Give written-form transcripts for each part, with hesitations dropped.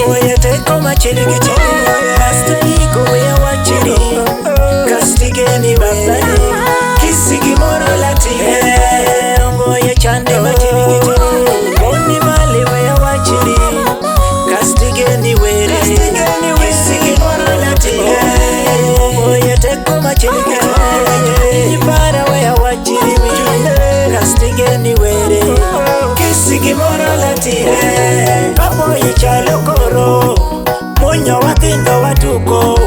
Ongoye teko machelege Rasta iko ya wachiri Kastigeni babani Kisigi moro lati Ongoye chande machelege Boni malewe ya wachiri Kastigeni were Kisigi moro lati Ongoye teko machelege Nipara we ya wachiri Kastigeni were Kisigi moro lati Kapo yichalo koro Munyo wathindo watuko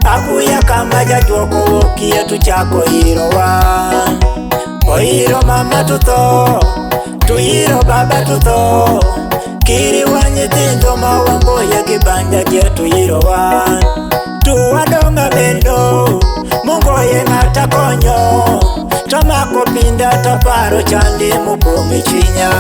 Abuya kama jajuoko Kia tuchako hiro wa Oiro mama tuto Tuiro baba tuto Kiri wanyithindo mawango ya kibanja jetu hiro wa Tuwadonga bendo Mungo ye ngata konyo Tomako pinda taparo chandi mupumi chinya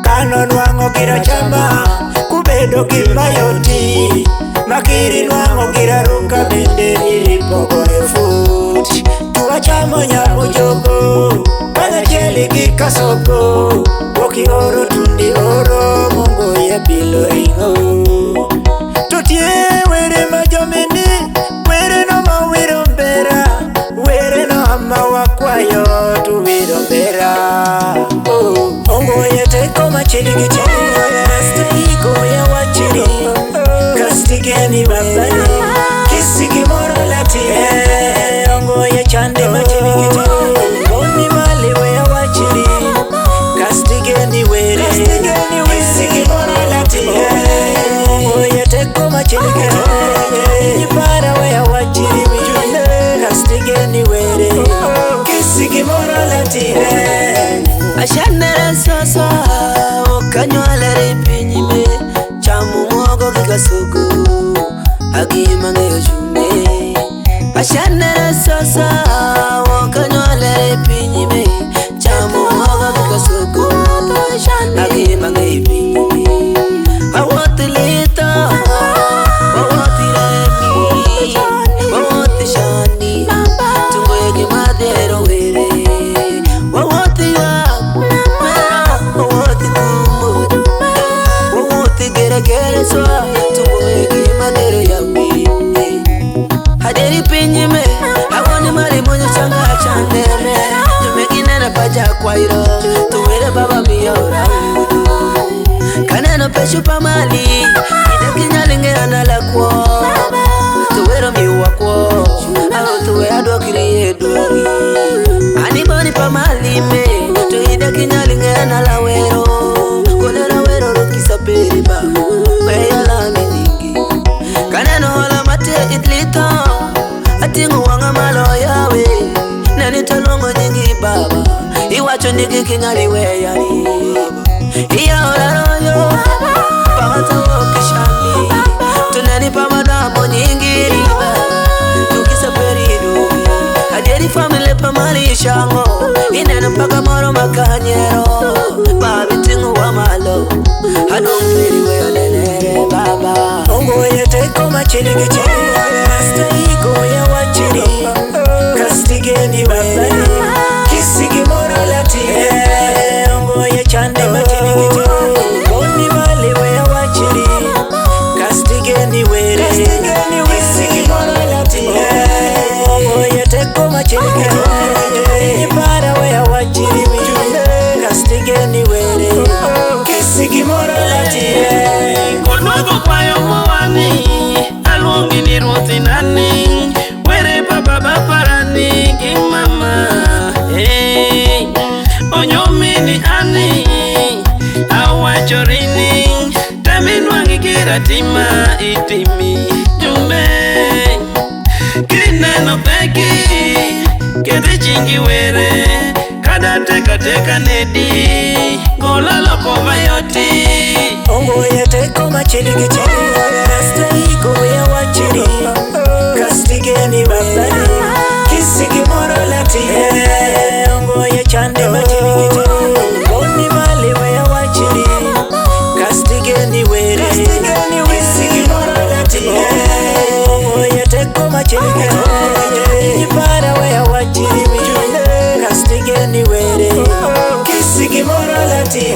Kano nwango gira chama Kubedo kimayoti Makiri nwango gira runga bende iripogo efut Tuwa chamo nyamu jogo Pada cheli kikasoko Woki oro tundi oro Mungo ye bilo ringo Tutie were majomini Were no mawiro mbera Were no ama wakwayo Tuwiro mbera Ongoye teko machelege Rasta iko ya wachiri Kastigeni babani Kisigi moro lati Ongoye chande machelege Boni malewe ya wachiri Kastigeni were Kisigi moro lati Ongoye teko machelege Nipara we ya wachiri Kastigeni were Kisigi moro lati Ashanera sosa Okanywa ripinyime Chamu mwogo kikasugu Agima ngeyo jume Ashanera sosa Okanywa ripinyime Chamu mwogo kikasugu Agima ngeyo pinyime Awoti lita Awoti remi Awoti shani Tungoye madero were Awoti ya Gere soa, tuwegi madero ya wini Haderi pinyime, hawani mali mwenye changa chandere Jumegine na paja kwa iro, tuwele baba miyaura Kaneno peshu pa mali, ida kinyalinge anala kwa Tuwero miwa kwa, aho tuwe adwa kiriye duri Aniboni pa mali me, tuida kinyalinge anala wero Kolera wero rukisa periba Weyala miningi Kaneno wala mate itlito Atingu wanga malo yawe Nani talongo nyingi baba Iwacho niki kingali weyani Iya ola royo Pawata wokishani Tunani pamadamo nyingi riba Tukisa peridu Haderi family pamali shango Inena mpaka moro makanyero Babi tingu wa malo Hadungiri weolelere baba Ongoye teko machelege Rasta iko ya wachiri Kastigeni babani Kisigi moro lati Ongoye chande machelege Boni malewe ya wachiri Kastigeni were Kisigi moro lati Ongoye teko machelege Nipara we ya wachiri Kastigeni were Kisigi moro lati Konwago kwayo mwani Alwongi ni ruthi nani Were baba baparani Kimama Onyomini ani Awachorini Taminwangi kiratima Itimi Jumbe Kineno peki Kede chingi were Kada teka nedi Gola loko vayoti Ongoye teko machelege Rasta iko ya wachiri Kastigeni babani Kisigi moro lati Ongoye chande machelege Boni malewe ya wachiri Kastigeni were Kisigi moro lati Ongoye teko machelege Nipara we ya wachiri Kastigeni were Kisigi moro lati